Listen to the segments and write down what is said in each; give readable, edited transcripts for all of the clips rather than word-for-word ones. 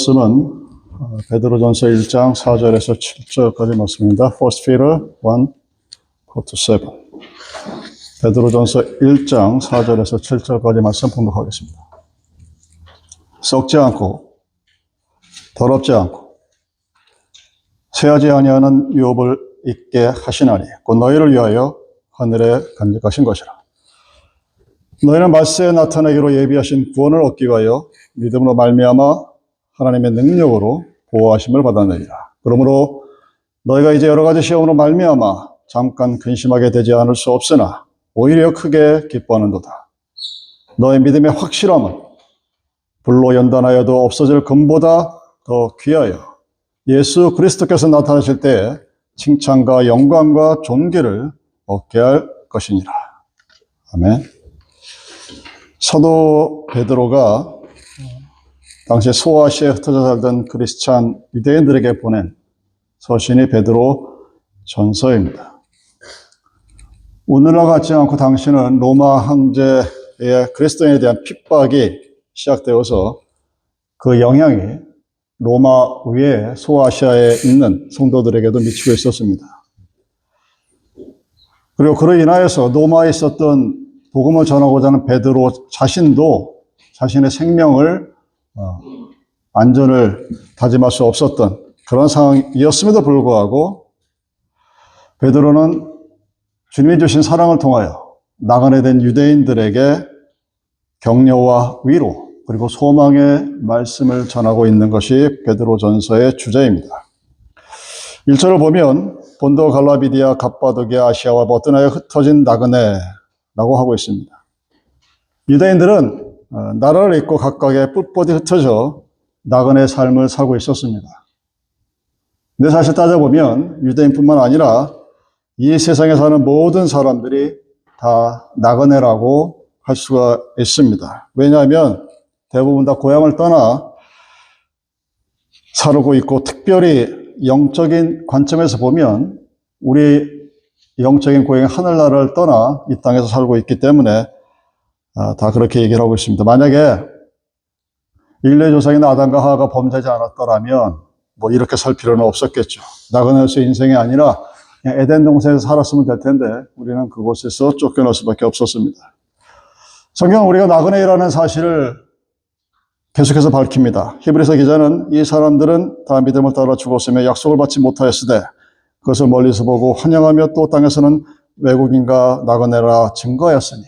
말씀은 베드로전서 1장 4절에서 7절까지 말씀입니다. First Peter 1:4-7. 베드로전서 1장 4절에서 7절까지 말씀 봉독하겠습니다. 썩지 않고 더럽지 않고 쇠하지 아니하는 유업을 있게 하시나니 곧 너희를 위하여 하늘에 간직하신 것이라. 너희는 말세에 나타나기로 예비하신 구원을 얻기 위하여 믿음으로 말미암아 하나님의 능력으로 보호하심을 받았느니라. 그러므로 너희가 이제 여러 가지 시험으로 말미암아 잠깐 근심하게 되지 않을 수 없으나 오히려 크게 기뻐하는도다. 너의 믿음의 확실함은 불로 연단하여도 없어질 금보다 더 귀하여 예수 그리스도께서 나타나실 때에 칭찬과 영광과 존귀를 얻게 할 것이니라. 아멘. 사도 베드로가 당시 소아시아에 흩어져 살던 크리스찬 유대인들에게 보낸 서신이 베드로 전서입니다. 오늘날 같지 않고 당시는 로마 황제의 그리스도인에 대한 핍박이 시작되어서 그 영향이 로마 위에 소아시아에 있는 성도들에게도 미치고 있었습니다. 그리고 그로 인하여서 로마에 있었던 복음을 전하고자 하는 베드로 자신도 자신의 생명을 안전을 다짐할 수 없었던 그런 상황이었음에도 불구하고 베드로는 주님이 주신 사랑을 통하여 나그네 된 유대인들에게 격려와 위로 그리고 소망의 말씀을 전하고 있는 것이 베드로전서의 주제입니다. 1절을 보면 본도 갈라비디아 갑바도기아 아시아와 버트나에 흩어진 나그네라고 하고 있습니다. 유대인들은 나라를 잇고 각각의 뿔뻗이 흩어져 나그네 삶을 살고 있었습니다. 근데 사실 따져보면 유대인뿐만 아니라 이 세상에 사는 모든 사람들이 다 나그네라고 할 수가 있습니다. 왜냐하면 대부분 다 고향을 떠나 살고 있고 특별히 영적인 관점에서 보면 우리 영적인 고향 하늘나라를 떠나 이 땅에서 살고 있기 때문에 다 그렇게 얘기를 하고 있습니다. 만약에 인類조상인 아담과 하와가 범죄하지 않았더라면 뭐 이렇게 살 필요는 없었겠죠. 나그네로서의 인생이 아니라 그냥 에덴 동산에서 살았으면 될 텐데 우리는 그곳에서 쫓겨날 수밖에 없었습니다. 성경은 우리가 나그네라는 사실을 계속해서 밝힙니다. 히브리서 기자는 이 사람들은 다 믿음을 따라 죽었으며 약속을 받지 못하였으되 그것을 멀리서 보고 환영하며 또 땅에서는 외국인과 나그네라 증거하였으니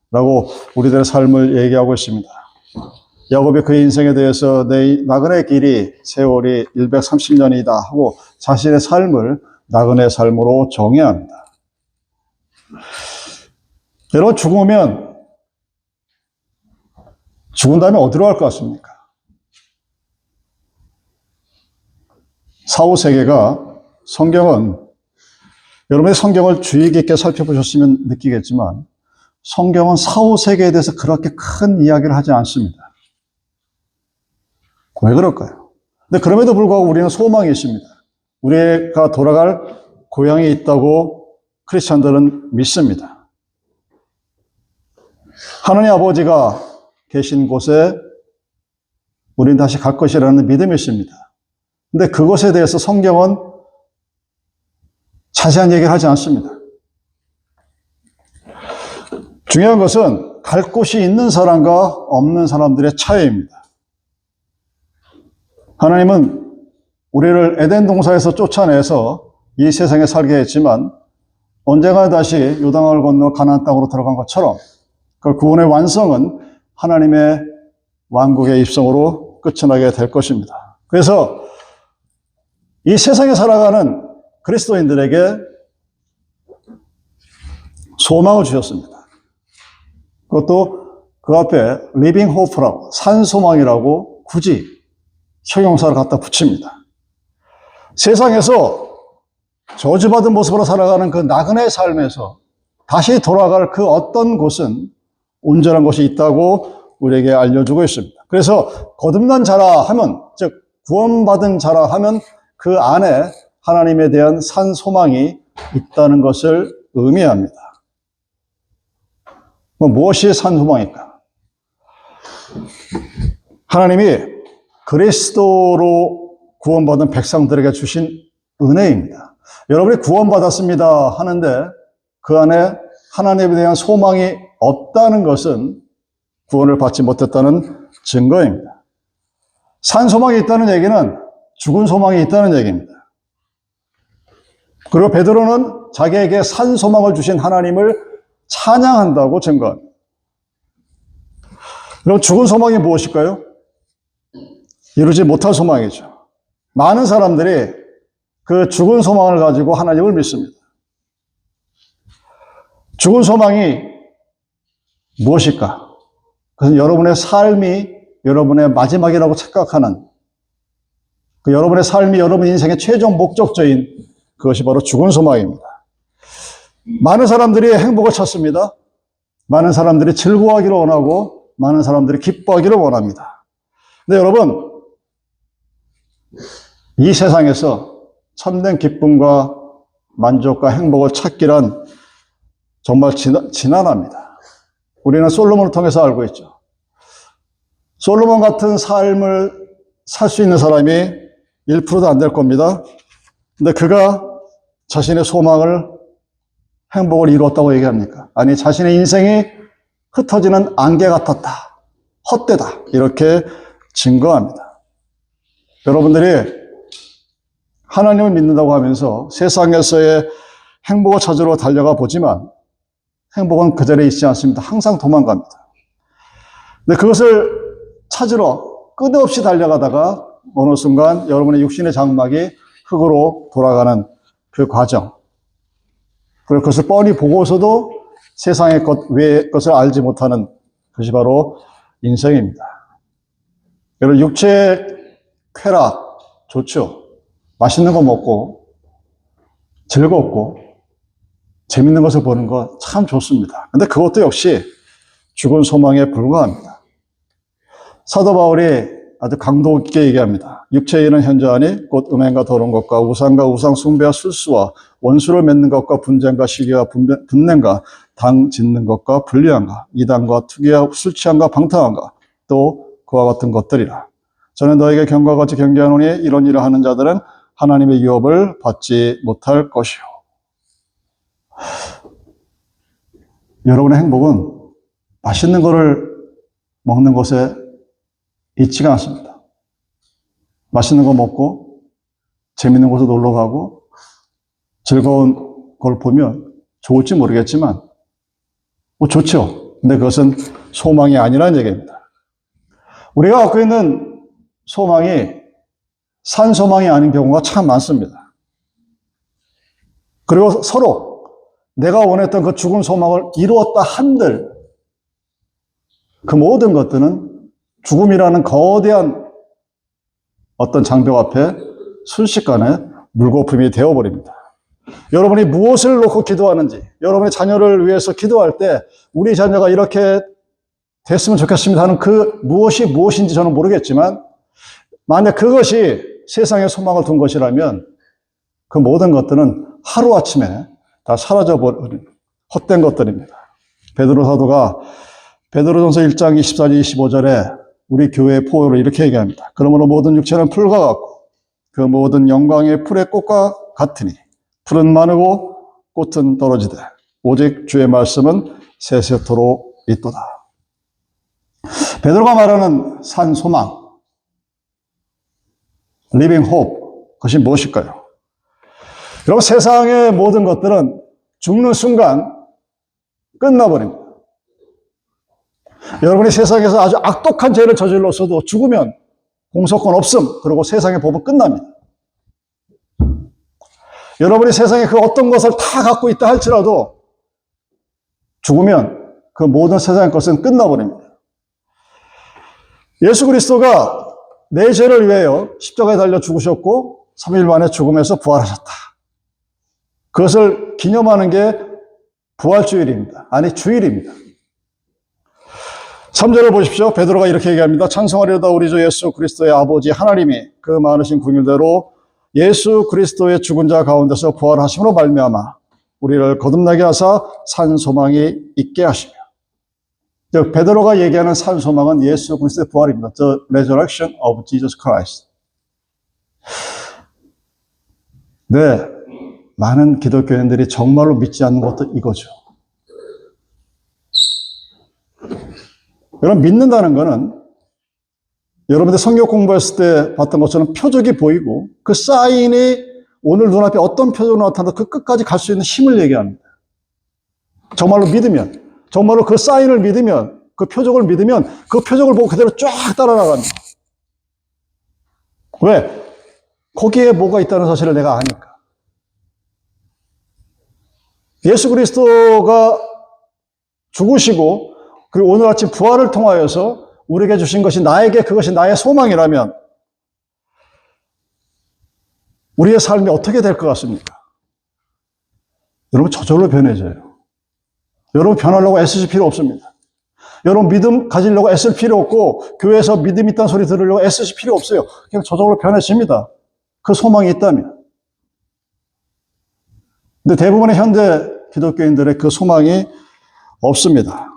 라고 우리들의 삶을 얘기하고 있습니다. 야곱이 그의 인생에 대해서 내 나그네 길이 세월이 130년이다 하고 자신의 삶을 나그네 삶으로 정의합니다. 여러분 죽은 다음에 어디로 갈 것 같습니까? 사후세계가 성경은 여러분의 성경을 주의 깊게 살펴보셨으면 느끼겠지만 성경은 사후세계에 대해서 그렇게 큰 이야기를 하지 않습니다. 왜 그럴까요? 근데 그럼에도 불구하고 우리는 소망이 있습니다. 우리가 돌아갈 고향이 있다고 크리스찬들은 믿습니다. 하나님 아버지가 계신 곳에 우리는 다시 갈 것이라는 믿음이 있습니다. 근데 그것에 대해서 성경은 자세한 얘기를 하지 않습니다. 중요한 것은 갈 곳이 있는 사람과 없는 사람들의 차이입니다. 하나님은 우리를 에덴 동산에서 쫓아내서 이 세상에 살게 했지만 언젠가 다시 요단강을 건너 가나안 땅으로 들어간 것처럼 그 구원의 완성은 하나님의 왕국의 입성으로 끝이 나게 될 것입니다. 그래서 이 세상에 살아가는 그리스도인들에게 소망을 주셨습니다. 그것도 그 앞에 living hope라고 산소망이라고 굳이 형용사를 갖다 붙입니다. 세상에서 저주받은 모습으로 살아가는 그 나그네 삶에서 다시 돌아갈 그 어떤 곳은 온전한 곳이 있다고 우리에게 알려주고 있습니다. 그래서 거듭난 자라 하면, 즉 구원받은 자라 하면 그 안에 하나님에 대한 산 소망이 있다는 것을 의미합니다. 무엇이 산 소망일까? 하나님이 그리스도로 구원받은 백성들에게 주신 은혜입니다. 여러분이 구원받았습니다 하는데 그 안에 하나님에 대한 소망이 없다는 것은 구원을 받지 못했다는 증거입니다. 산 소망이 있다는 얘기는 죽은 소망이 있다는 얘기입니다. 그리고 베드로는 자기에게 산 소망을 주신 하나님을 찬양한다고 증거합니다. 그럼 죽은 소망이 무엇일까요? 이루지 못할 소망이죠. 많은 사람들이 그 죽은 소망을 가지고 하나님을 믿습니다. 죽은 소망이 무엇일까? 그것은 여러분의 삶이 여러분의 마지막이라고 착각하는 여러분의 삶이 여러분 인생의 최종 목적지인 그것이 바로 죽은 소망입니다. 많은 사람들이 행복을 찾습니다. 많은 사람들이 즐거워하기를 원하고 많은 사람들이 기뻐하기를 원합니다. 근데 여러분, 이 세상에서 참된 기쁨과 만족과 행복을 찾기란 정말 지난합니다. 우리는 솔로몬을 통해서 알고 있죠. 솔로몬 같은 삶을 살 수 있는 사람이 1%도 안 될 겁니다. 근데 그가 자신의 소망을, 행복을 이루었다고 얘기합니까? 아니, 자신의 인생이 흩어지는 안개 같았다. 헛되다. 이렇게 증거합니다. 여러분들이 하나님을 믿는다고 하면서 세상에서의 행복을 찾으러 달려가 보지만 행복은 그 자리에 있지 않습니다. 항상 도망갑니다. 근데 그것을 찾으러 끝없이 달려가다가 어느 순간 여러분의 육신의 장막이 흙으로 돌아가는 그 과정. 그리고 그것을 뻔히 보고서도 세상의 것 외의 것을 알지 못하는 것이 바로 인생입니다. 여러분, 육체의 쾌락 좋죠. 맛있는 거 먹고 즐겁고 재밌는 것을 보는 거 참 좋습니다. 근데 그것도 역시 죽은 소망에 불과합니다. 사도 바울이 아주 강도 있게 얘기합니다. 육체의 일은 현저하니 곧 음행과 더러운 것과 우상과 우상 숭배와 술수와 원수를 맺는 것과 분쟁과 시기와 분냄과 당 짓는 것과 불리함과 이단과 투기와 술 취함과 방탕함과 또 그와 같은 것들이라. 저는 너에게 경과 같이 경계하노니 이런 일을 하는 자들은 하나님의 유업을 받지 못할 것이요. 여러분의 행복은 맛있는 것을 먹는 것에 있지가 않습니다. 맛있는 거 먹고 재밌는 곳에 놀러 가고 즐거운 걸 보면 좋을지 모르겠지만 뭐 좋죠. 근데 그것은 소망이 아니라는 얘기입니다. 우리가 갖고 있는 소망이 산 소망이 아닌 경우가 참 많습니다. 그리고 서로 내가 원했던 그 죽은 소망을 이루었다 한들 그 모든 것들은 죽음이라는 거대한 어떤 장벽 앞에 순식간에 물거품이 되어버립니다. 여러분이 무엇을 놓고 기도하는지, 여러분의 자녀를 위해서 기도할 때 우리 자녀가 이렇게 됐으면 좋겠습니다 하는 그 무엇이 무엇인지 저는 모르겠지만 만약 그것이 세상에 소망을 둔 것이라면 그 모든 것들은 하루아침에 다 사라져버린 헛된 것들입니다. 베드로 사도가 베드로전서 1장 24절 25절에 우리 교회의 포효를 이렇게 얘기합니다. 그러므로 모든 육체는 풀과 같고 그 모든 영광의 풀의 꽃과 같으니 풀은 마르고 꽃은 떨어지되 오직 주의 말씀은 세세토록 있도다. 베드로가 말하는 산 소망, living hope, 그것이 무엇일까요? 여러분, 세상의 모든 것들은 죽는 순간 끝나버립니다. 여러분이 세상에서 아주 악독한 죄를 저질렀어도 죽으면 공소권 없음, 그리고 세상의 법은 끝납니다. 여러분이 세상에 그 어떤 것을 다 갖고 있다 할지라도 죽으면 그 모든 세상의 것은 끝나버립니다. 예수 그리스도가 내 죄를 위하여 십자가에 달려 죽으셨고 3일 만에 죽음에서 부활하셨다. 그것을 기념하는 게 부활주일입니다. 아니, 주일입니다. 3절을 보십시오. 베드로가 이렇게 얘기합니다. 찬송하리로다 우리 주 예수 그리스도의 아버지 하나님이 그 많으신 긍휼대로 예수 그리스도의 죽은 자 가운데서 부활하심으로 말미암아 우리를 거듭나게 하사 산 소망이 있게 하시며 베드로가 얘기하는 산 소망은 예수 그리스도의 부활입니다. The resurrection of Jesus Christ. 네, 많은 기독교인들이 정말로 믿지 않는 것도 이거죠. 여러분, 믿는다는 것은 여러분들 성경 공부했을 때 봤던 것처럼 표적이 보이고 그 사인이 오늘 눈앞에 어떤 표적으로 나타나도 그 끝까지 갈 수 있는 힘을 얘기합니다. 정말로 믿으면, 정말로 그 사인을 믿으면, 그 표적을 믿으면 그 표적을 보고 그대로 쫙 따라나갑니다. 왜? 거기에 뭐가 있다는 사실을 내가 아니까. 예수 그리스도가 죽으시고 그리고 오늘 아침 부활을 통하여서 우리에게 주신 것이 나에게 그것이 나의 소망이라면 우리의 삶이 어떻게 될 것 같습니까? 여러분 저절로 변해져요. 여러분 변하려고 애쓰실 필요 없습니다. 여러분 믿음 가지려고 애쓸 필요 없고 교회에서 믿음 있다는 소리 들으려고 애쓰실 필요 없어요. 그냥 저절로 변해집니다. 그 소망이 있다면. 근데 대부분의 현대 기독교인들의 그 소망이 없습니다.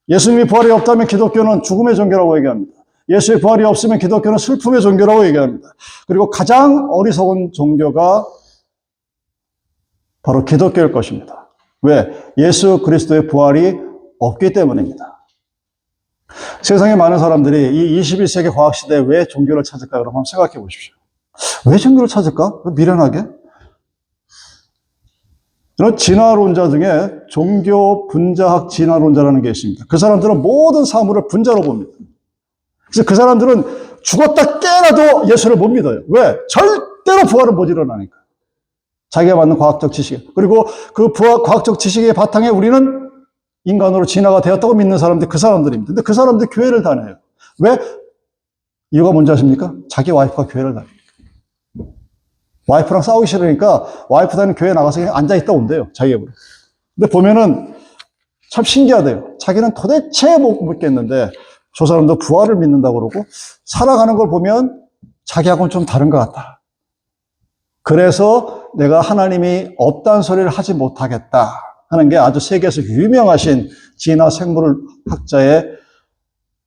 예수님이 부활이 없다면 기독교는 죽음의 종교라고 얘기합니다. 예수의 부활이 없으면 기독교는 슬픔의 종교라고 얘기합니다. 그리고 가장 어리석은 종교가 바로 기독교일 것입니다. 왜? 예수 그리스도의 부활이 없기 때문입니다. 세상에 많은 사람들이 이 21세기 과학시대에 왜 종교를 찾을까? 그럼 한번 생각해 보십시오. 왜 종교를 찾을까? 미련하게? 이런 진화론자 중에 종교 분자학 진화론자라는 게 있습니다. 그 사람들은 모든 사물을 분자로 봅니다. 그래서 그 사람들은 죽었다 깨어나도 예수를 못 믿어요. 왜? 절대로 부활은 못 일어나니까. 자기가 받는 과학적 지식. 그리고 그 과학적 지식의 바탕에 우리는 인간으로 진화가 되었다고 믿는 사람들, 그 사람들입니다. 근데 그 사람들 교회를 다녀요. 왜? 이유가 뭔지 아십니까? 자기 와이프가 교회를 다녀요. 와이프랑 싸우기 싫으니까 와이프 다니는 교회 나가서 그냥 앉아있다 온대요. 자기 입으로. 근데 보면은 참 신기하대요. 자기는 도대체 못 믿겠는데 저 사람도 부활을 믿는다고 그러고 살아가는 걸 보면 자기하고는 좀 다른 것 같다. 그래서 내가 하나님이 없다는 소리를 하지 못하겠다 하는 게 아주 세계에서 유명하신 진화 생물학자의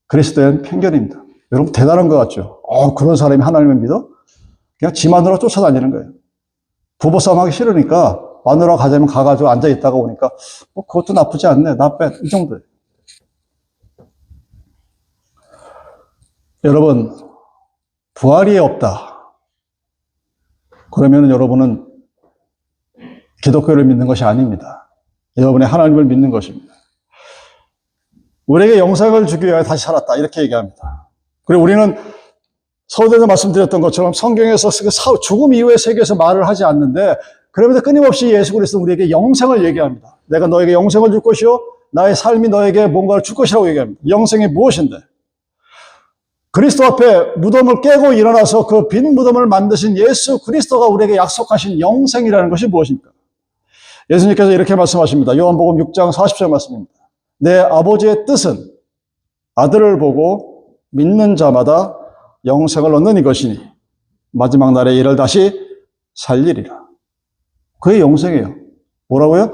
그리스도인 편견입니다. 여러분 대단한 것 같죠? 그런 사람이 하나님을 믿어? 그냥 지 마누라 쫓아다니는 거예요. 부부싸움 하기 싫으니까 마누라 가자면 가가지고 앉아있다가 오니까 그것도 나쁘지 않네. 이 정도예요. 여러분 부활이 없다. 그러면 여러분은 기독교를 믿는 것이 아닙니다. 여러분의 하나님을 믿는 것입니다. 우리에게 영생을 주기 위하여 다시 살았다. 이렇게 얘기합니다. 그리고 우리는 서두에서 말씀드렸던 것처럼 성경에서 죽음 이후의 세계에서 말을 하지 않는데 그러면서 끊임없이 예수 그리스도 우리에게 영생을 얘기합니다. 내가 너에게 영생을 줄 것이요 나의 삶이 너에게 뭔가를 줄 것이라고 얘기합니다. 영생이 무엇인데? 그리스도 앞에 무덤을 깨고 일어나서 그 빈 무덤을 만드신 예수 그리스도가 우리에게 약속하신 영생이라는 것이 무엇입니까? 예수님께서 이렇게 말씀하십니다. 요한복음 6장 40절 말씀입니다. 내 아버지의 뜻은 아들을 보고 믿는 자마다 영생을 얻는 이것이니 마지막 날에 이를 다시 살리리라. 그게 영생이에요. 뭐라고요?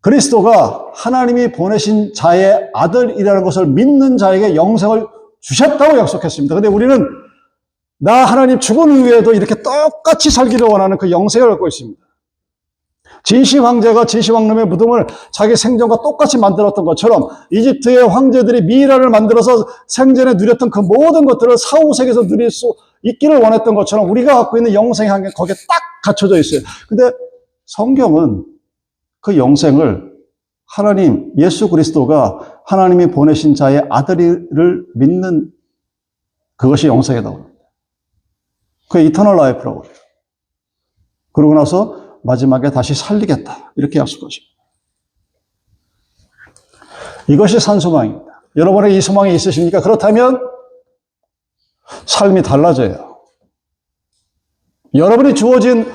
그리스도가 하나님이 보내신 자의 아들이라는 것을 믿는 자에게 영생을 주셨다고 약속했습니다. 근데 우리는 나 하나님 죽은 후에도 이렇게 똑같이 살기를 원하는 그 영생을 갖고 있습니다. 진시 황제가 진시 왕놈의 무덤을 자기 생전과 똑같이 만들었던 것처럼 이집트의 황제들이 미이라를 만들어서 생전에 누렸던 그 모든 것들을 사후세계에서 누릴 수 있기를 원했던 것처럼 우리가 갖고 있는 영생의 한계 거기에 딱 갖춰져 있어요. 근데 성경은 그 영생을 하나님 예수 그리스도가 하나님이 보내신 자의 아들을 믿는 그것이 영생이라고 합니다. 그게 이터널 라이프라고 해요. 그러고 나서 마지막에 다시 살리겠다. 이렇게 약속하십니다. 이것이 산소망입니다. 여러분의 이 소망이 있으십니까? 그렇다면 삶이 달라져요. 여러분이 주어진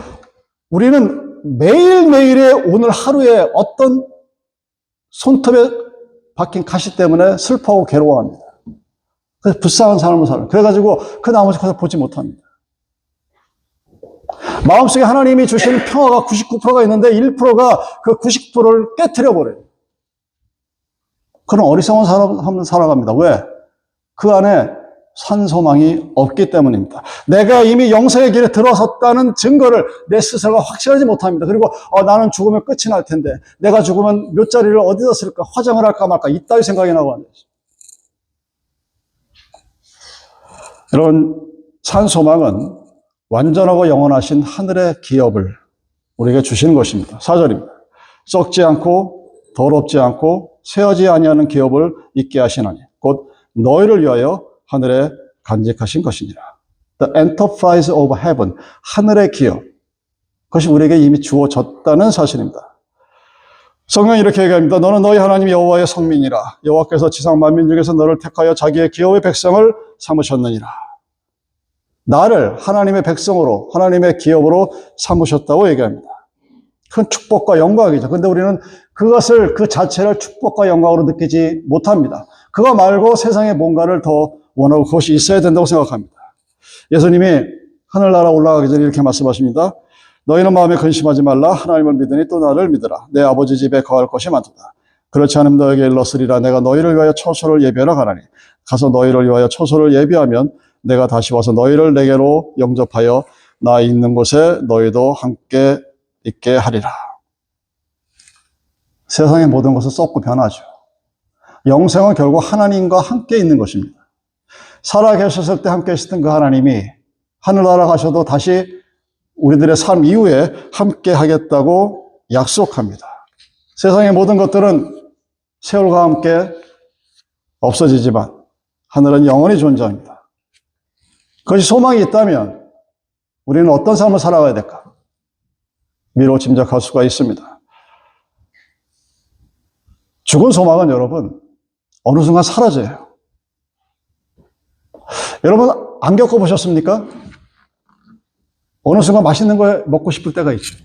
우리는 매일매일의 오늘 하루에 어떤 손톱에 박힌 가시 때문에 슬퍼하고 괴로워합니다. 그래서 불쌍한 삶을 살아요. 그래가지고 그 나머지 것을 보지 못합니다. 마음속에 하나님이 주시는 평화가 99%가 있는데 1%가 그 99%를 깨트려버려요. 그런 어리석은 사람 살아갑니다. 왜? 그 안에 산 소망이 없기 때문입니다. 내가 이미 영생의 길에 들어섰다는 증거를 내 스스로가 확실하지 못합니다. 그리고 나는 죽으면 끝이 날 텐데 내가 죽으면 묘자리를 어디다 쓸까? 화장을 할까 말까? 이따위 생각이 나고 하는 거죠. 이런 산 소망은 완전하고 영원하신 하늘의 기업을 우리에게 주시는 것입니다. 4절입니다. 썩지 않고 더럽지 않고 쇠하지 아니하는 기업을 있게 하시나니 곧 너희를 위하여 하늘에 간직하신 것이니라. The enterprise of heaven, 하늘의 기업. 그것이 우리에게 이미 주어졌다는 사실입니다. 성경이 이렇게 얘기합니다. 너는 너희 하나님 여호와의 성민이라. 여호와께서 지상 만민 중에서 너를 택하여 자기의 기업의 백성을 삼으셨느니라. 나를 하나님의 백성으로, 하나님의 기업으로 삼으셨다고 얘기합니다. 큰 축복과 영광이죠. 근데 우리는 그것을, 그 자체를 축복과 영광으로 느끼지 못합니다. 그거 말고 세상에 뭔가를 더 원하고 그것이 있어야 된다고 생각합니다. 예수님이 하늘나라 올라가기 전에 이렇게 말씀하십니다. 너희는 마음에 근심하지 말라. 하나님을 믿으니 또 나를 믿으라. 내 아버지 집에 거할 것이 많도다. 그렇지 않으면 너에게 일렀으리라. 내가 너희를 위하여 처소를 예비하러 가나니 가서 너희를 위하여 처소를 예비하면 내가 다시 와서 너희를 내게로 영접하여 나 있는 곳에 너희도 함께 있게 하리라. 세상의 모든 것은 썩고 변하죠. 영생은 결국 하나님과 함께 있는 것입니다. 살아 계셨을 때 함께 계셨던 그 하나님이 하늘나라 가셔도 다시 우리들의 삶 이후에 함께 하겠다고 약속합니다. 세상의 모든 것들은 세월과 함께 없어지지만 하늘은 영원히 존재합니다. 그것이 소망이 있다면 우리는 어떤 삶을 살아가야 될까? 미루어 짐작할 수가 있습니다. 죽은 소망은 여러분 어느 순간 사라져요. 여러분 안 겪어보셨습니까? 어느 순간 맛있는 걸 먹고 싶을 때가 있죠.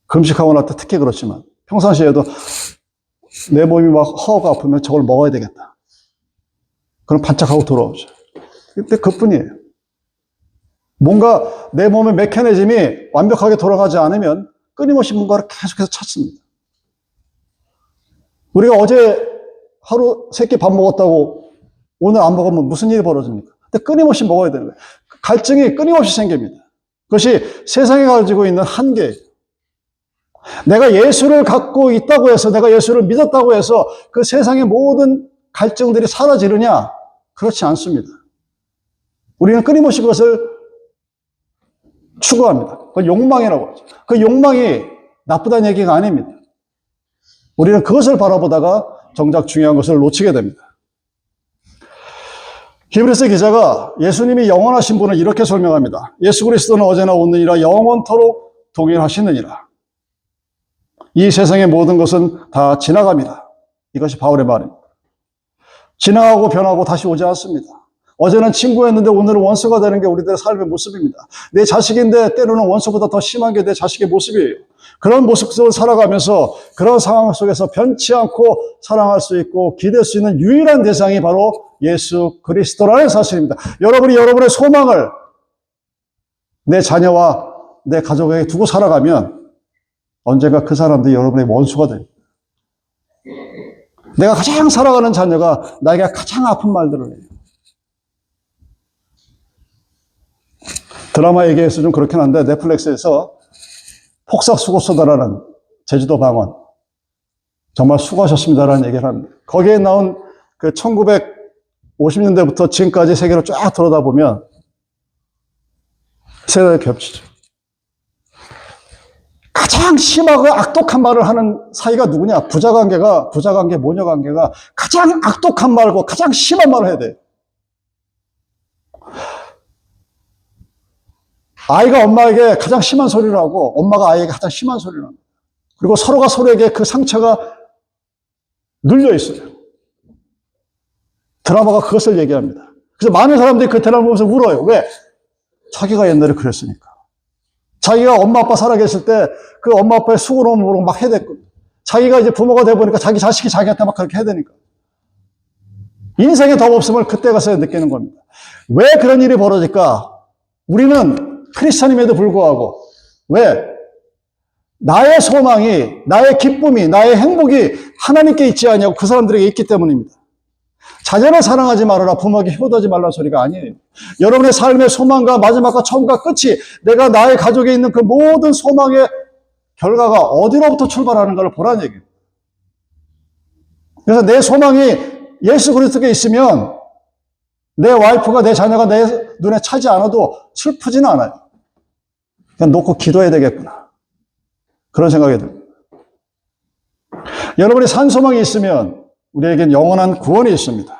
금식하고 날 때 특히 그렇지만 평상시에도 내 몸이 막 허가 아프면 저걸 먹어야 되겠다. 그럼 반짝하고 돌아오죠. 그때 그뿐이에요. 뭔가 내 몸의 메커니즘이 완벽하게 돌아가지 않으면 끊임없이 뭔가를 계속해서 찾습니다. 우리가 어제 하루 3끼 밥 먹었다고 오늘 안 먹으면 무슨 일이 벌어집니까? 근데 끊임없이 먹어야 되는 거예요. 갈증이 끊임없이 생깁니다. 그것이 세상에 가지고 있는 한계예요. 내가 예수를 갖고 있다고 해서, 내가 예수를 믿었다고 해서 그 세상의 모든 갈증들이 사라지느냐? 그렇지 않습니다. 우리는 끊임없이 그것을 추구합니다. 그걸 욕망이라고 하죠. 그 욕망이 나쁘다는 얘기가 아닙니다. 우리는 그것을 바라보다가 정작 중요한 것을 놓치게 됩니다. 히브리서 기자가 예수님이 영원하신 분을 이렇게 설명합니다. 예수 그리스도는 어제나 오늘이라 영원토록 동일하시느니라. 이 세상의 모든 것은 다 지나갑니다. 이것이 바울의 말입니다. 지나가고 변하고 다시 오지 않습니다. 어제는 친구였는데 오늘은 원수가 되는 게 우리들의 삶의 모습입니다. 내 자식인데 때로는 원수보다 더 심한 게 내 자식의 모습이에요. 그런 모습 속을 살아가면서 그런 상황 속에서 변치 않고 사랑할 수 있고 기댈 수 있는 유일한 대상이 바로 예수 그리스도라는 사실입니다. 여러분이 여러분의 소망을 내 자녀와 내 가족에게 두고 살아가면 언젠가 그 사람들이 여러분의 원수가 됩니다. 내가 가장 사랑하는 자녀가 나에게 가장 아픈 말들을 해요. 드라마 얘기해서 좀 그렇긴 한데 넷플릭스에서 폭삭수고소다라는 제주도 방언 정말 수고하셨습니다라는 얘기를 합니다. 거기에 나온 그 1950년대부터 지금까지 세계를 쫙 들여다보면 세대가 겹치죠. 가장 심하고 악독한 말을 하는 사이가 누구냐? 부자관계, 모녀관계가 가장 악독한 말고 가장 심한 말을 해야 돼요. 아이가 엄마에게 가장 심한 소리를 하고 엄마가 아이에게 가장 심한 소리를 합니다. 그리고 서로가 서로에게 그 상처가 눌려 있어요. 드라마가 그것을 얘기합니다. 그래서 많은 사람들이 그 드라마 보면서 울어요. 왜? 자기가 옛날에 그랬으니까. 자기가 엄마 아빠 살아계실 때 그 엄마 아빠의 수고로움으로 막 해야 됐거든요. 자기가 이제 부모가 돼보니까 자기 자식이 자기한테 막 그렇게 해야 되니까. 인생에 더 없음을 그때 가서 느끼는 겁니다. 왜 그런 일이 벌어질까? 우리는 크리스찬임에도 불구하고 왜? 나의 소망이, 나의 기쁨이, 나의 행복이 하나님께 있지 않냐고 그 사람들에게 있기 때문입니다. 자녀를 사랑하지 말아라, 부모에게 효도하지 말라는 소리가 아니에요. 여러분의 삶의 소망과 마지막과 처음과 끝이 내가 나의 가족에 있는 그 모든 소망의 결과가 어디로부터 출발하는가를 보라는 얘기예요. 그래서 내 소망이 예수 그리스도께 있으면 내 와이프가, 내 자녀가 내 눈에 차지 않아도 슬프지는 않아요. 그냥 놓고 기도해야 되겠구나, 그런 생각이 듭니다. 여러분이 산 소망이 있으면 우리에겐 영원한 구원이 있습니다.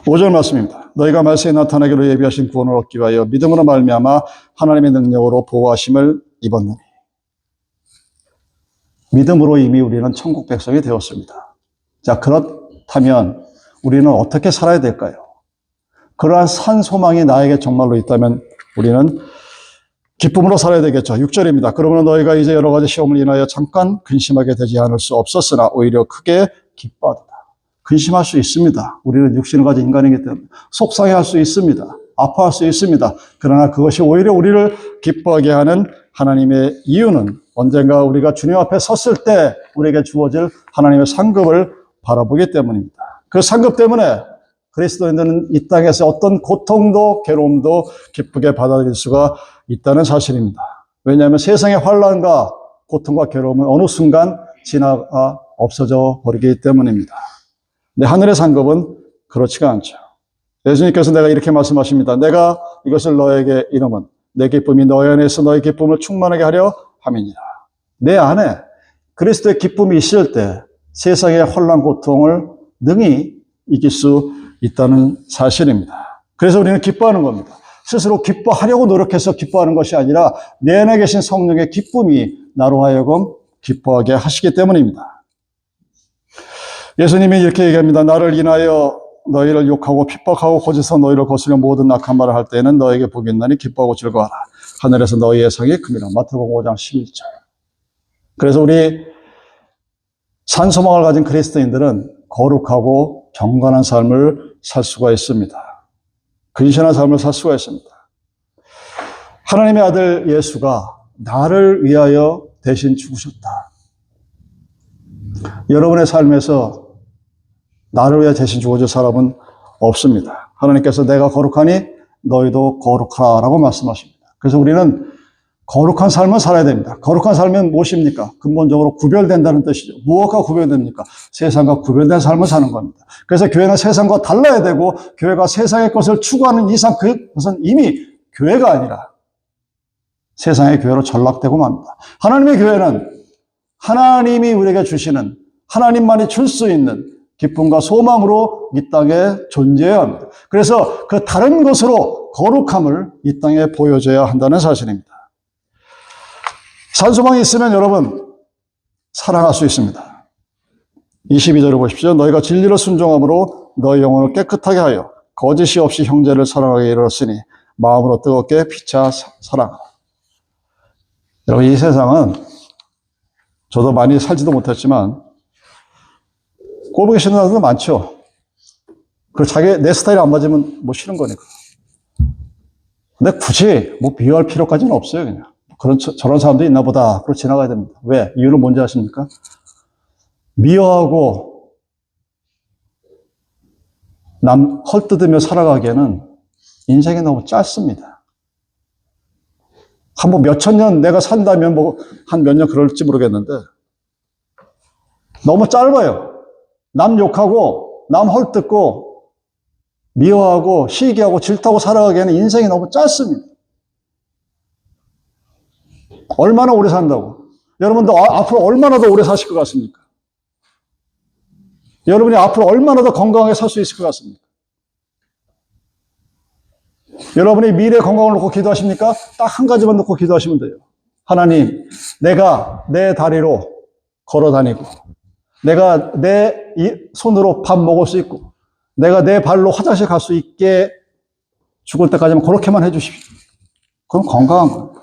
5절 말씀입니다. 너희가 말세에 나타나기로 예비하신 구원을 얻기 위하여 믿음으로 말미암아 하나님의 능력으로 보호하심을 입었느니. 믿음으로 이미 우리는 천국 백성이 되었습니다. 자, 그렇다면 우리는 어떻게 살아야 될까요? 그러한 산 소망이 나에게 정말로 있다면 우리는 기쁨으로 살아야 되겠죠. 6절입니다. 그러므로 너희가 이제 여러 가지 시험을 인하여 잠깐 근심하게 되지 않을 수 없었으나 오히려 크게 기뻐하도다. 근심할 수 있습니다. 우리는 육신을 가진 인간이기 때문에 속상해할 수 있습니다. 아파할 수 있습니다. 그러나 그것이 오히려 우리를 기뻐하게 하는 하나님의 이유는 언젠가 우리가 주님 앞에 섰을 때 우리에게 주어질 하나님의 상급을 바라보기 때문입니다. 그 상급 때문에 그리스도인들은 이 땅에서 어떤 고통도 괴로움도 기쁘게 받아들일 수가 있다는 사실입니다. 왜냐하면 세상의 환난과 고통과 괴로움은 어느 순간 지나가 없어져 버리기 때문입니다. 근데 하늘의 상급은 그렇지가 않죠. 예수님께서 내가 이렇게 말씀하십니다. 내가 이것을 너에게 이름은 내 기쁨이 너희 안에서 너희 기쁨을 충만하게 하려 함이니라. 내 안에 그리스도의 기쁨이 있을 때 세상의 혼란 고통을 능히 이길 수 있다는 사실입니다. 그래서 우리는 기뻐하는 겁니다. 스스로 기뻐하려고 노력해서 기뻐하는 것이 아니라 내 안에 계신 성령의 기쁨이 나로 하여금 기뻐하게 하시기 때문입니다. 예수님이 이렇게 얘기합니다. 나를 인하여 너희를 욕하고 핍박하고 거짓서 너희를 거스려 모든 악한 말을 할 때에는 너에게 복이 있나니 기뻐하고 즐거워하라. 하늘에서 너희의 상이 큽니다. 마태복음 5장 11절. 그래서 우리 산소망을 가진 그리스도인들은 거룩하고 경건한 삶을 살 수가 있습니다. 근신한 삶을 살 수가 있습니다. 하나님의 아들 예수가 나를 위하여 대신 죽으셨다. 여러분의 삶에서 나를 위해 대신 죽어줄 사람은 없습니다. 하나님께서 내가 거룩하니 너희도 거룩하라 라고 말씀하십니다. 그래서 우리는 거룩한 삶을 살아야 됩니다. 거룩한 삶은 무엇입니까? 근본적으로 구별된다는 뜻이죠. 무엇과 구별됩니까? 세상과 구별된 삶을 사는 겁니다. 그래서 교회는 세상과 달라야 되고 교회가 세상의 것을 추구하는 이상 그것은 이미 교회가 아니라 세상의 교회로 전락되고 맙니다. 하나님의 교회는 하나님이 우리에게 주시는 하나님만이 줄 수 있는 기쁨과 소망으로 이 땅에 존재해야 합니다. 그래서 그 다른 것으로 거룩함을 이 땅에 보여줘야 한다는 사실입니다. 산소망이 있으면 여러분 사랑할 수 있습니다. 22절을 보십시오. 너희가 진리를 순종함으로 너희 영혼을 깨끗하게 하여 거짓이 없이 형제를 사랑하게 이르렀으니 마음으로 뜨겁게 피차 사랑하라. 여러분 이 세상은 저도 많이 살지도 못했지만 꼴보기 싫은 사람도 많죠. 그리고 내 스타일이 안 맞으면 뭐 싫은 거니까. 근데 굳이 뭐 비교할 필요까지는 없어요, 그냥. 저런 사람도 있나 보다. 그러고 지나가야 됩니다. 왜? 이유는 뭔지 아십니까? 미워하고 남 헐뜯으며 살아가기에는 인생이 너무 짧습니다. 한번 몇천 년 내가 산다면 뭐 한 몇 년 그럴지 모르겠는데 너무 짧아요. 남 욕하고 남 헐뜯고 미워하고 시기하고 질투하고 살아가기에는 인생이 너무 짧습니다. 얼마나 오래 산다고? 여러분도 앞으로 얼마나 더 오래 사실 것 같습니까? 여러분이 앞으로 얼마나 더 건강하게 살 수 있을 것 같습니까? 여러분이 미래 건강을 놓고 기도하십니까? 딱 한 가지만 놓고 기도하시면 돼요. 하나님, 내가 내 다리로 걸어 다니고, 내가 내 손으로 밥 먹을 수 있고, 내가 내 발로 화장실 갈 수 있게 죽을 때까지만 그렇게만 해주십시오. 그럼 건강한 거예요.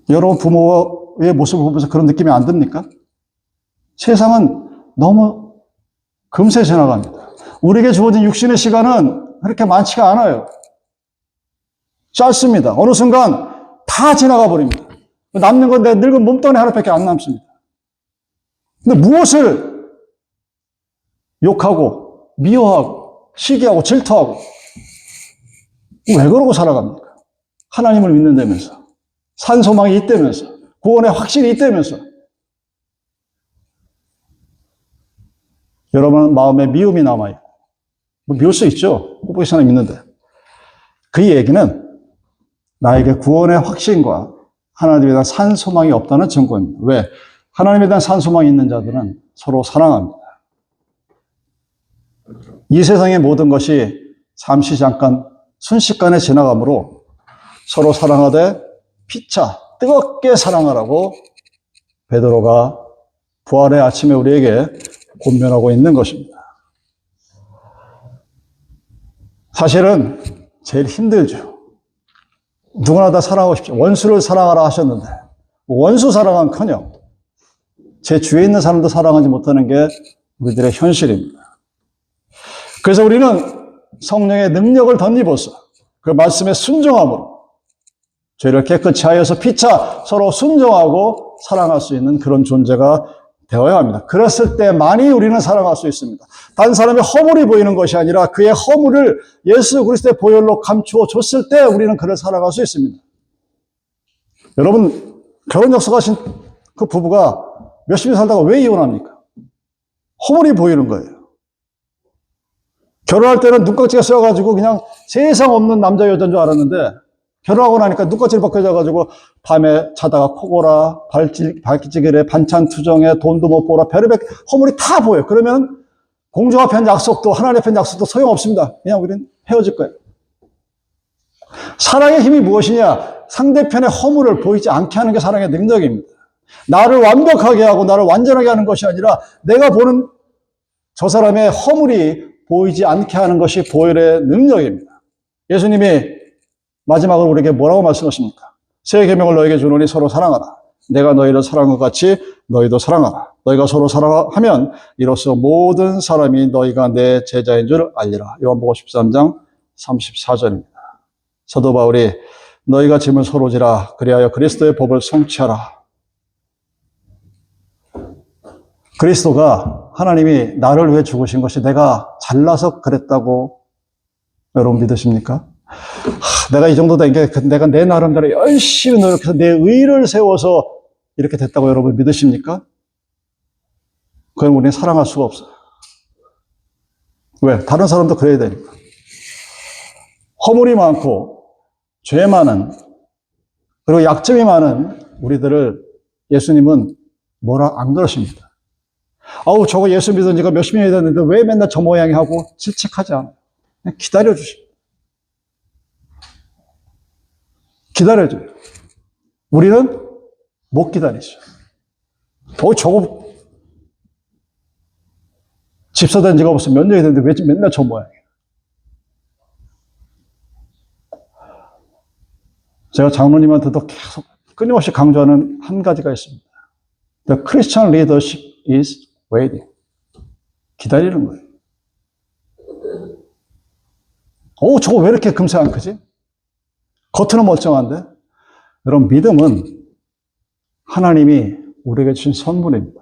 여러분 부모의 모습을 보면서 그런 느낌이 안 듭니까? 세상은 너무 금세 지나갑니다. 우리에게 주어진 육신의 시간은 그렇게 많지가 않아요. 짧습니다. 어느 순간 다 지나가 버립니다. 남는 건 내 늙은 몸뚱아리 하나밖에 안 남습니다. 근데 무엇을 욕하고 미워하고 시기하고 질투하고 왜 그러고 살아갑니까? 하나님을 믿는다면서, 산소망이 있다면서, 구원의 확신이 있다면서. 여러분 마음에 미움이 남아있고, 미울 수 있죠. 꼭 사람 믿는데. 그 얘기는 나에게 구원의 확신과 하나님에 대한 산소망이 없다는 증거입니다. 왜? 하나님에 대한 산소망이 있는 자들은 서로 사랑합니다. 이 세상의 모든 것이 잠시 잠깐 순식간에 지나가므로 서로 사랑하되 피차 뜨겁게 사랑하라고 베드로가 부활의 아침에 우리에게 권면하고 있는 것입니다. 사실은 제일 힘들죠. 누구나 다 사랑하고 싶죠. 원수를 사랑하라 하셨는데 원수 사랑은커녕 제 주위에 있는 사람도 사랑하지 못하는 게 우리들의 현실입니다. 그래서 우리는 성령의 능력을 덧입어서 그 말씀에 순종함으로 죄를 깨끗이 하여서 피차 서로 순종하고 사랑할 수 있는 그런 존재가 되어야 합니다. 그랬을 때만이 우리는 사랑할 수 있습니다. 다른 사람의 허물이 보이는 것이 아니라 그의 허물을 예수 그리스도의 보혈로 감추어 줬을 때 우리는 그를 사랑할 수 있습니다. 여러분, 결혼 약속하신 그 부부가 몇십 년 살다가 왜 이혼합니까? 허물이 보이는 거예요. 결혼할 때는 눈깍지가 씌어가지고 그냥 세상 없는 남자 여자인 줄 알았는데 결혼하고 나니까 눈깍지를 벗겨져가지고 밤에 자다가 코골아, 발기지기래, 반찬 투정에, 돈도 못 벌어, 별의별 허물이 다 보여요. 그러면 공중 앞에 한 약속도, 하나님 앞에 한 약속도 소용없습니다. 그냥 우리는 헤어질 거예요. 사랑의 힘이 무엇이냐? 상대편의 허물을 보이지 않게 하는 게 사랑의 능력입니다. 나를 완벽하게 하고 나를 완전하게 하는 것이 아니라 내가 보는 저 사람의 허물이 보이지 않게 하는 것이 보혈의 능력입니다. 예수님이 마지막으로 우리에게 뭐라고 말씀하십니까? 새 계명을 너에게 주노니 서로 사랑하라. 내가 너희를 사랑한 것 같이 너희도 사랑하라. 너희가 서로 사랑하면 이로써 모든 사람이 너희가 내 제자인 줄 알리라. 요한복음 13장 34절입니다. 사도 바울이 너희가 짐을 서로 지라 그리하여 그리스도의 법을 성취하라. 그리스도가 하나님이 나를 위해 죽으신 것이 내가 잘나서 그랬다고 여러분 믿으십니까? 내가 이 정도 된 게 내가 내 나름대로 열심히 노력해서 내 의를 세워서 이렇게 됐다고 여러분 믿으십니까? 그럼 우리는 사랑할 수가 없어요. 왜? 다른 사람도 그래야 되니까. 허물이 많고 죄 많은 그리고 약점이 많은 우리들을 예수님은 뭐라 안 그러십니다. 아우 저거 예수 믿은 지가 몇십 년이 됐는데 왜 맨날 저 모양이 하고 질책하지 않아요. 그냥 기다려주십니다. 기다려줘요. 우리는 못 기다리죠. 저거 집사된 지가 벌써 몇 년이 됐는데 왜 맨날 저 모양이에요. 제가 장로님한테도 계속 끊임없이 강조하는 한 가지가 있습니다. The Christian leadership is waiting. 기다리는 거예요. 저거 왜 이렇게 금세 안 크지? 겉으로 멀쩡한데? 여러분, 믿음은 하나님이 우리에게 주신 선물입니다.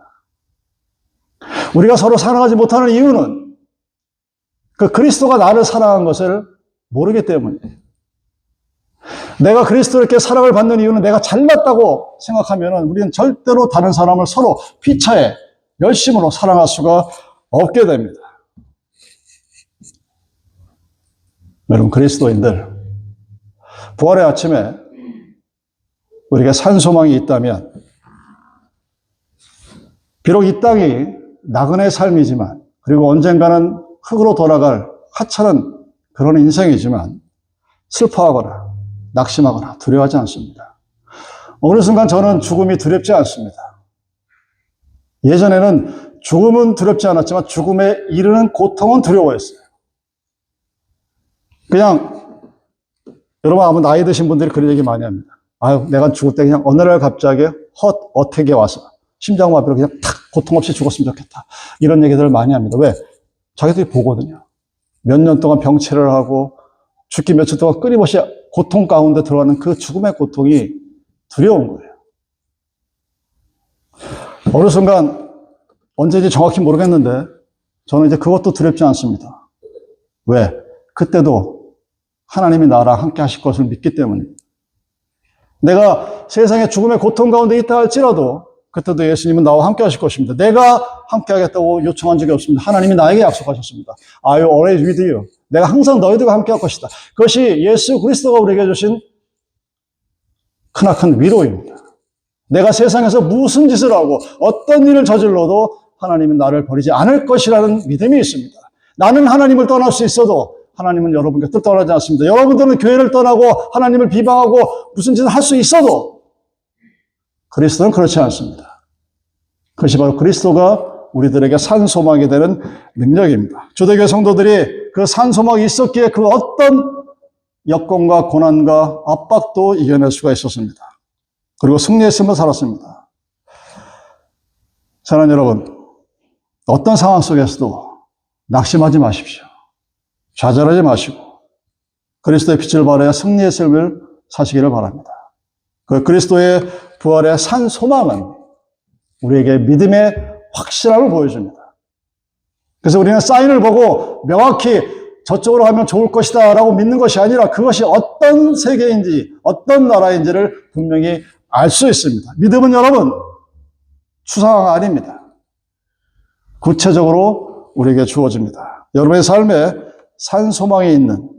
우리가 서로 사랑하지 못하는 이유는 그 그리스도가 나를 사랑한 것을 모르기 때문이에요. 내가 그리스도께 사랑을 받는 이유는 내가 잘났다고 생각하면 우리는 절대로 다른 사람을 서로 피차에 열심으로 사랑할 수가 없게 됩니다. 여러분, 그리스도인들, 부활의 아침에 우리가 산소망이 있다면 비록 이 땅이 나그네 삶이지만 그리고 언젠가는 흙으로 돌아갈 하찮은 그런 인생이지만 슬퍼하거나 낙심하거나 두려워하지 않습니다. 어느 순간 저는 죽음이 두렵지 않습니다. 예전에는 죽음은 두렵지 않았지만 죽음에 이르는 고통은 두려워했어요. 그냥 여러분 아마 나이 드신 분들이 그런 얘기 많이 합니다. 아유, 내가 죽을 때 그냥 어느 날 갑자기 어택에 와서 심장마비로 그냥 탁 고통 없이 죽었으면 좋겠다. 이런 얘기들을 많이 합니다. 왜? 자기들이 보거든요. 몇 년 동안 병치를 하고 죽기 며칠 동안 끊임없이 고통 가운데 들어가는 그 죽음의 고통이 두려운 거예요. 어느 순간 언제인지 정확히 모르겠는데 저는 이제 그것도 두렵지 않습니다. 왜? 그때도 하나님이 나랑 함께 하실 것을 믿기 때문입니다. 내가 세상의 죽음의 고통 가운데 있다 할지라도 그때도 예수님은 나와 함께 하실 것입니다. 내가 함께 하겠다고 요청한 적이 없습니다. 하나님이 나에게 약속하셨습니다. I will always with you. 내가 항상 너희들과 함께 할 것이다. 그것이 예수 그리스도가 우리에게 주신 크나큰 위로입니다. 내가 세상에서 무슨 짓을 하고 어떤 일을 저질러도 하나님은 나를 버리지 않을 것이라는 믿음이 있습니다. 나는 하나님을 떠날 수 있어도 하나님은 여러분 곁을 떠나지 않습니다. 여러분들은 교회를 떠나고 하나님을 비방하고 무슨 짓을 할 수 있어도 그리스도는 그렇지 않습니다. 그것이 바로 그리스도가 우리들에게 산소망이 되는 능력입니다. 초대교회 성도들이 그 산소망이 있었기에 그 어떤 여건과 고난과 압박도 이겨낼 수가 있었습니다. 그리고 승리했음을 살았습니다. 사랑하는 여러분, 어떤 상황 속에서도 낙심하지 마십시오. 좌절하지 마시고 그리스도의 빛을 발하여 승리의 삶을 사시기를 바랍니다. 그 그리스도의 부활의 산 소망은 우리에게 믿음의 확실함을 보여줍니다. 그래서 우리는 사인을 보고 명확히 저쪽으로 가면 좋을 것이다 라고 믿는 것이 아니라 그것이 어떤 세계인지 어떤 나라인지를 분명히 알 수 있습니다. 믿음은 여러분 추상화가 아닙니다. 구체적으로 우리에게 주어집니다. 여러분의 삶에 산 소망이 있는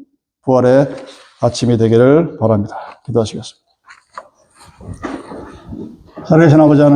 부활의 아침이 되기를 바랍니다. 기도하시겠습니다. 살아계신 아버지 하나님,